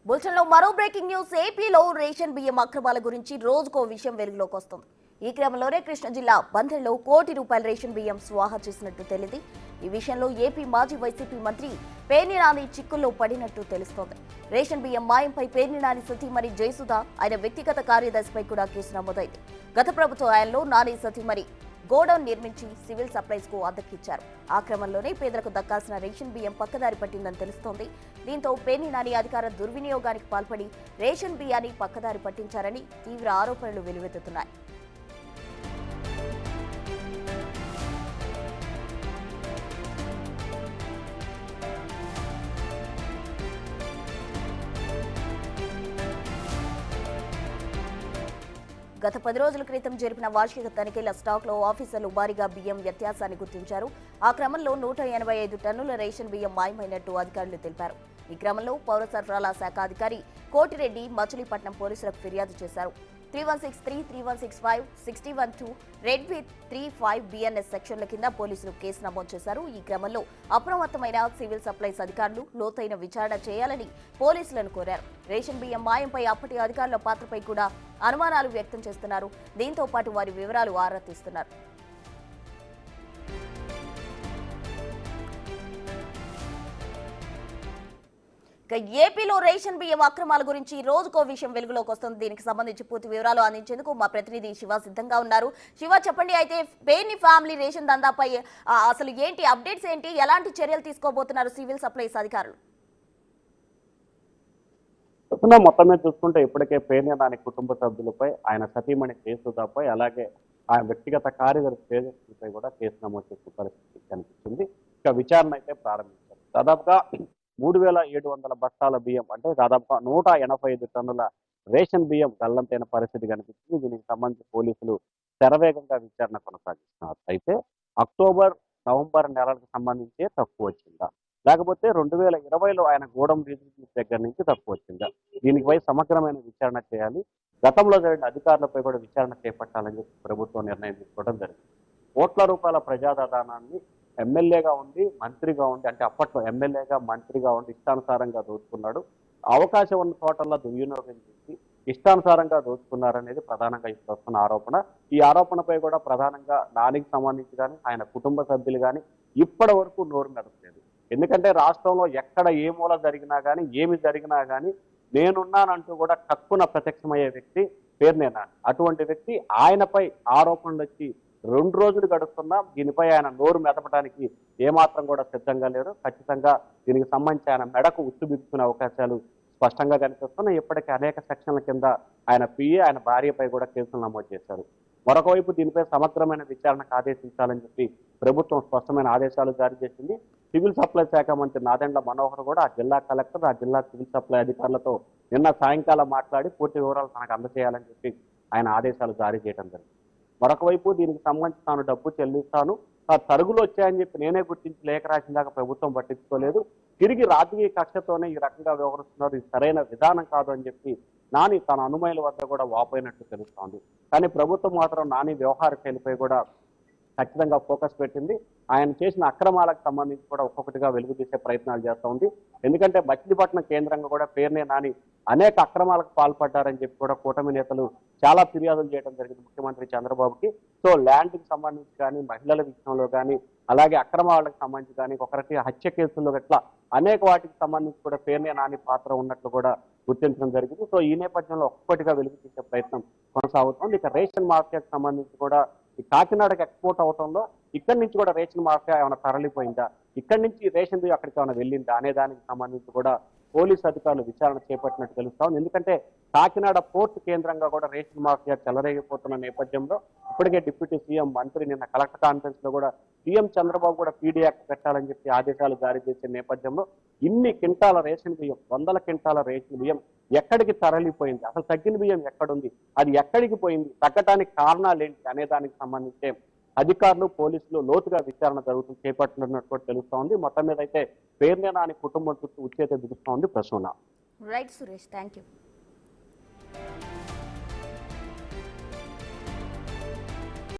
బులెటిన్లో మరో breaking news. ఏపీలో రేషన్ బియ్యం అక్రమాల గురించి రోజుకో విషయం వెలుగులోకి వస్తుంది. ఈ క్రమంలోనే కృష్ణా జిల్లా బందర్లో ₹1 కోటి రేషన్ బియ్యం స్వాహా చేసినట్టు తెలిసింది. ఈ విషయంలో ఏపీ మాజీ వైసీపీ మంత్రి పేర్ని నాని చిక్కుల్లో పడినట్టు తెలుస్తోంది. రేషన్ బియ్యం మాయంపై పేర్ని నాని సతీమణి జయసుధ, ఆయన వ్యక్తిగత కార్యదర్శిపై కూడా కేసు నమోదైంది. గత ప్రభుత్వ హయాంలో నాని సతీమణి గోడౌన్ నిర్మించి సివిల్ సప్లైస్ కు అద్దెకిచ్చారు. ఆ క్రమంలోనే పేదలకు దక్కాల్సిన రేషన్ బియ్యం పక్కదారి పట్టిందని తెలుస్తోంది. దీంతో పేర్ని నాని అధికార దుర్వినియోగానికి పాల్పడి రేషన్ బియ్యాన్ని పక్కదారి పట్టించారని తీవ్ర ఆరోపణలు వెలువెత్తుతున్నాయి. గత 10 రోజుల క్రితం జరిపిన వార్షిక తనిఖీల స్టాక్లో ఆఫీసర్లు భారీగా బియ్యం వ్యత్యాసాన్ని గుర్తించారు. ఆ క్రమంలో 185 టన్నుల రేషన్ బియ్యం మాయమైనట్టు అధికారులు తెలిపారు. ఈ క్రమంలో పౌర సరఫరాల శాఖ అధికారి కోటిరెడ్డి మచిలీపట్నం పోలీసులకు ఫిర్యాదు చేశారు. 3163, 3165, 6012, రెడ్ విత్ 35 బిఎన్ఎస్ సెక్షన్ల కింద పోలీసులు కేసు నమోదు చేశారు. ఈ క్రమంలో అప్రమత్తమైన సివిల్ సప్లైస్ అధికారులు లోతైన విచారణ చేయాలని పోలీసులను కోరారు. రేషన్ బియ్యం మాయంపై అప్పటి అధికారుల పాత్రపై కూడా అనుమానాలు వ్యక్తం చేస్తున్నారు. దీంతో పాటు వారి వివరాలు ఆరా తీస్తున్నారు. ఏపీలో రేషన్ బియ్యం అక్రమాల గురించి రోజుకో విషయం వెలుగులోకి వస్తుంది. దీనికి సంబంధించి పూర్తి వివరాలు అందించేందుకు మా ప్రతినిధి శివ సిద్ధంగా ఉన్నారు. శివ, చెప్పండి, అయితే పేర్ని ఫ్యామిలీ రేషన్ దందాపై అసలు ఏంటి అప్డేట్స్ ఏంటి, ఎలాంటి చర్యలు తీసుకోబోతున్నారు సివిల్ సప్లైస్ అధికారులు? మొత్తం మీద చూసుకుంటే ఇప్పటికే పేర్ని నాని కుటుంబ సభ్యులపై, ఆయన సతీమణి జయసుధపై, అలాగే ఆయన వ్యక్తిగత కార్యదర్శి తేజస్విపై కూడా కేసు నమోదు చేసిన పరిస్థితి కనిపిస్తుంది. ఇక విచారణ అయితే ప్రారంభించారు. దాదాపుగా 3700 బస్తాల బియ్యం, అంటే దాదాపుగా 185 టన్నుల రేషన్ బియ్యం గల్లంతైన పరిస్థితి కనిపిస్తుంది. దీనికి సంబంధించి పోలీసులు శరవేగంగా విచారణ కొనసాగిస్తున్నారు. అయితే అక్టోబర్, నవంబర్ నెలలకు సంబంధించి తక్కువ వచ్చిందా, లేకపోతే 2020లో ఆయన గోడం రీజన్ దగ్గర నుంచి తక్కువ వచ్చిందా, దీనిపై సమగ్రమైన విచారణ చేయాలి. గతంలో జరిగిన అధికారులపై కూడా విచారణ చేపట్టాలని చెప్పి ప్రభుత్వం నిర్ణయం తీసుకోవడం జరిగింది. కోట్ల రూపాయల ప్రజాదానాన్ని ఎమ్మెల్యేగా ఉండి, మంత్రిగా ఉండి, అంటే అప్పట్లో ఎమ్మెల్యేగా మంత్రిగా ఉండి ఇష్టానుసారంగా దోచుకున్నాడు. అవకాశం ఉన్న చోటల్లో దుర్వినియోగం చేసి ఇష్టానుసారంగా దోచుకున్నారనేది ప్రధానంగా ఇప్పుడు వస్తున్న ఆరోపణ. ఈ ఆరోపణపై కూడా ప్రధానంగా నానికి సంబంధించి కానీ, ఆయన కుటుంబ సభ్యులు కానీ ఇప్పటి వరకు నోరు మెదపలేదు. ఎందుకంటే రాష్ట్రంలో ఎక్కడ ఏ మూల జరిగినా కానీ, ఏమి జరిగినా కానీ నేనున్నానంటూ కూడా కక్కున ప్రత్యక్షమయ్యే వ్యక్తి పేర్ని నాని. అటువంటి వ్యక్తి ఆయనపై ఆరోపణలు వచ్చి 2 రోజులు గడుస్తున్నా దీనిపై ఆయన నోరు మెదపడానికి ఏమాత్రం కూడా సిద్ధంగా లేరు. ఖచ్చితంగా దీనికి సంబంధించి ఆయన మెడకు ఉచ్చు బిగుతున్న అవకాశాలు స్పష్టంగా కనిపిస్తున్నాయి. ఇప్పటికే అనేక సెక్షన్ల కింద ఆయన పిఏ, ఆయన భార్యపై కూడా కేసులు నమోదు చేశారు. మరొక వైపు దీనిపై సమగ్రమైన విచారణకు ఆదేశించాలని చెప్పి ప్రభుత్వం స్పష్టమైన ఆదేశాలు జారీ చేసింది. సివిల్ సప్లై శాఖ మంత్రి నాదెండ్ల మనోహర్ కూడా ఆ జిల్లా కలెక్టర్, ఆ జిల్లా సివిల్ సప్లై అధికారులతో నిన్న సాయంకాలం మాట్లాడి పూర్తి వివరాలు తనకు అందజేయాలని చెప్పి ఆయన ఆదేశాలు జారీ చేయడం జరిగింది. మరొక వైపు దీనికి సంబంధించి తాను డబ్బు చెల్లిస్తాను, తరుగులు వచ్చాయని చెప్పి నేనే గుర్తించి లేఖ రాసిన దాకా ప్రభుత్వం పట్టించుకోలేదు, తిరిగి రాజకీయ కక్షతోనే ఈ రకంగా వ్యవహరిస్తున్నారు, ఇది సరైన విధానం కాదు అని చెప్పి నాని తన అనుమతుల వద్ద కూడా వాపోయినట్టు తెలుస్తోంది. కానీ ప్రభుత్వం మాత్రం నాని వ్యవహార శైలిపై కూడా ఖచ్చితంగా ఫోకస్ పెట్టింది. ఆయన చేసిన అక్రమాలకు సంబంధించి కూడా ఒక్కొక్కటిగా వెలుగు తీసే ప్రయత్నాలు చేస్తూ ఉంది. ఎందుకంటే మచిలీపట్నం కేంద్రంగా కూడా పేర్ని నాని అనేక అక్రమాలకు పాల్పడ్డారని చెప్పి కూడా కూటమి నేతలు చాలా ఫిర్యాదులు చేయడం జరిగింది ముఖ్యమంత్రి చంద్రబాబుకి. సో ల్యాండ్కి సంబంధించి కానీ, మహిళల విషయంలో కానీ, అలాగే అక్రమాలకు సంబంధించి కానీ, ఒకరికి హత్య కేసుల్లో ఇట్లా అనేక వాటికి సంబంధించి కూడా పేర్ని నాని పాత్ర ఉన్నట్లు కూడా గుర్తించడం జరిగింది. సో ఈ నేపథ్యంలో ఒక్కొక్కటిగా వెలుగు తీసే ప్రయత్నం కొనసాగుతుంది. ఇక రేషన్ మాఫియాకి సంబంధించి కూడా ఈ కాకినాడకి ఎక్స్పోర్ట్ అవడంలో ఇక్కడి నుంచి కూడా రేషన్ మాఫియా ఏమైనా తరలిపోయిందా, ఇక్కడి నుంచి రేషన్ బియ్యం అక్కడికి ఏమైనా వెళ్ళిందా అనే దానికి సంబంధించి కూడా పోలీసు అధికారులు విచారణ చేపట్టినట్టు తెలుస్తాం. ఎందుకంటే కాకినాడ పోర్టు కేంద్రంగా కూడా రేషన్ మాఫియా చెలరేగిపోతున్న నేపథ్యంలో ఇప్పటికే డిప్యూటీ సీఎం మంత్రి నిన్న కలెక్టర్ కాన్ఫరెన్స్ లో కూడా సీఎం చంద్రబాబు కూడా పీడీ యాక్ట్ పెట్టాలని చెప్పి ఆదేశాలు జారీ చేసే నేపథ్యంలో ఇన్ని క్వింటాల రేషన్ బియ్యం, 100 క్వింటాల రేషన్ బియ్యం ఎక్కడికి తరలిపోయింది, అసలు తగ్గిన బియ్యం ఎక్కడుంది, అది ఎక్కడికి పోయింది, తగ్గటానికి కారణాలు ఏంటి అనే దానికి సంబంధించి అధికారులు, పోలీసులు లోతుగా విచారణ చేపట్టున్నట్టు కూడా తెలుస్తోంది. మొత్తం మీద అయితే పేర్ని నాని కుటుంబం చుట్టూ ఉచ్చేత బిగుస్తోంది Prasuna. Right Suresh, thank you.